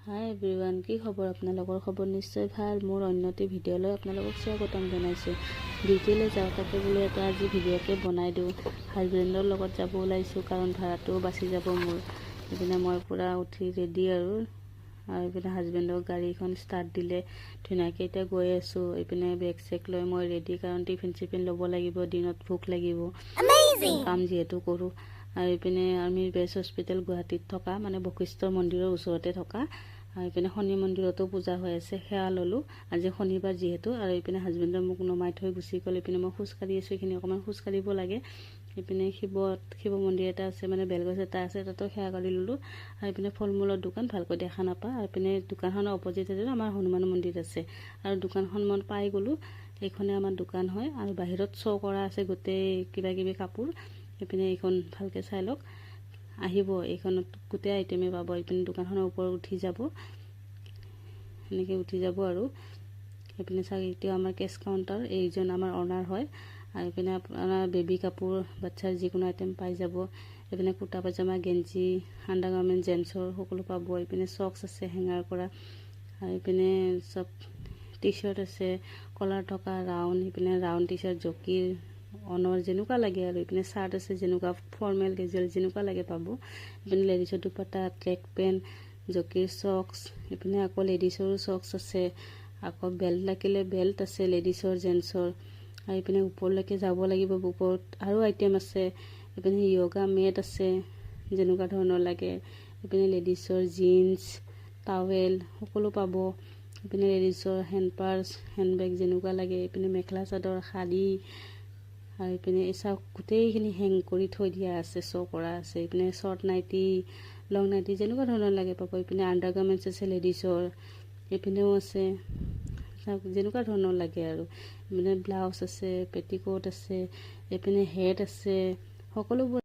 হাই everyone, কি খবৰ? আপোনালোকৰ খবৰ নিশ্চয় ভাল। মোৰ অন্যটি ভিডিঅ'লৈ আপোনালোকক স্বাগতম জনাইছোঁ। ডিউটিলৈ যাওঁ তাকে বোলো এটা আজি ভিডিঅ'কে বনাই দিওঁ। হাজবেণ্ডৰ লগত যাব ওলাইছোঁ কাৰণ ভাড়াটোও বাচি যাব মোৰ। এইপিনে মই পূৰা উঠি ৰেডি আৰু এইপিনে হাজবেণ্ডক গাড়ীখন ষ্টাৰ্ট দিলে ধুনীয়াকৈ এতিয়া গৈ আছোঁ। এইপিনে বেগ চেগ লৈ মই ৰেডি কাৰণ টিফিন চিফিন ল'ব লাগিব, দিনত ভোক লাগিব কাম যিহেতু কৰোঁ। আৰু এইপিনে আমি বেষ্ট হস্পিটেল গুৱাহাটীত থকা মানে বশিষ্ঠ মন্দিৰৰ ওচৰতে থকা। আৰু এইপিনে শনি মন্দিৰতো পূজা হৈ আছে, সেৱা ল'লোঁ আজি শনিবাৰ যিহেতু। আৰু এইপিনে হাজবেণ্ডে মোক নমাই থৈ গুচি গ'ল। এইপিনে মই খোজকাঢ়ি আছোঁ, এইখিনি অকণমান খোজকাঢ়িব লাগে। এইপিনে শিৱ মন্দিৰ এটা আছে, মানে বেলগছ এটা আছে, তাতো সেৱা কৰি ল'লোঁ। আৰু এইপিনে ফল মূলৰ দোকান ভালকৈ দেখা নাপাওঁ। আৰু এইপিনে দোকানখনৰ অপজিটতে আমাৰ হনুমান মন্দিৰ আছে। আৰু দোকানখন মই পাই গ'লোঁ, এইখনে আমাৰ দোকান হয়। আৰু বাহিৰত শ্ব' কৰা আছে গোটেই কিবাকিবি কাপোৰ। এইপিনে এইখন ভালকৈ চাই লওক, আহিব এইখনত গোটেই আইটেমেই পাব। এইপিনে দোকানখনৰ ওপৰত উঠি যাব, এনেকৈ উঠি যাব। আৰু এইপিনে চাওক, এতিয়াও আমাৰ কেছ কাউণ্টাৰ, এইজন আমাৰ অনাৰ হয়। আৰু এইপিনে আপোনাৰ বেবী কাপোৰ, বাচ্ছাৰ যিকোনো আইটেম পাই যাব। এইপিনে কুৰ্তা পাজামা, গেঞ্জি, আণ্ডাৰ গাৰ্মেণ্ট জেন্টছৰ সকলো পাব। এইপিনে চক্স আছে হেঙাৰ কৰা। আৰু এইপিনে চব টি চাৰ্ট আছে কলাৰ থকা ৰাউণ্ড, এইপিনে ৰাউণ্ড টি চাৰ্ট জকিৰ অনৰ যেনেকুৱা লাগে। আৰু এইপিনে চাৰ্ট আছে যেনেকুৱা ফৰ্মেল কেজুৱেল যেনেকুৱা লাগে পাব। এইপিনে লেডিছৰ দুপাট্টা, ট্ৰেক পেণ্ট, জকিৰ চক্স। এইপিনে আকৌ লেডিছৰো চক্স আছে, আকৌ বেল্ট লাগিলে বেল্ট আছে লেডিছৰ জেন্টছৰ। আৰু এইপিনে ওপৰলৈকে যাব লাগিব, ওপৰত আৰু আইটেম আছে। এইপিনে য়োগা মেট আছে যেনেকুৱা ধৰণৰ লাগে। এইপিনে লেডিছৰ জিন্স, টাৱেল সকলো পাব। এইপিনে লেডিছৰ হেণ্ড পাৰ্চ, হেণ্ডবেগ যেনেকুৱা লাগে। এইপিনে মেখেলা চাদৰ, শাড়ী। আৰু এইপিনে এই চাওক গোটেইখিনি হেং কৰি থৈ দিয়া আছে, শ্ব' কৰা আছে। এইপিনে শ্বৰ্ট নাইটি, লং নাইটি যেনেকুৱা ধৰণৰ লাগে পাব। এইপিনে আণ্ডাৰ গাৰ্মেণ্টছ আছে লেডিছৰ, এইপিনেও আছে চাওক যেনেকুৱা ধৰণৰ লাগে। আৰু এইপিনে ব্লাউজ আছে, পেটিকোট আছে, এইপিনে হেড আছে, সকলোবোৰ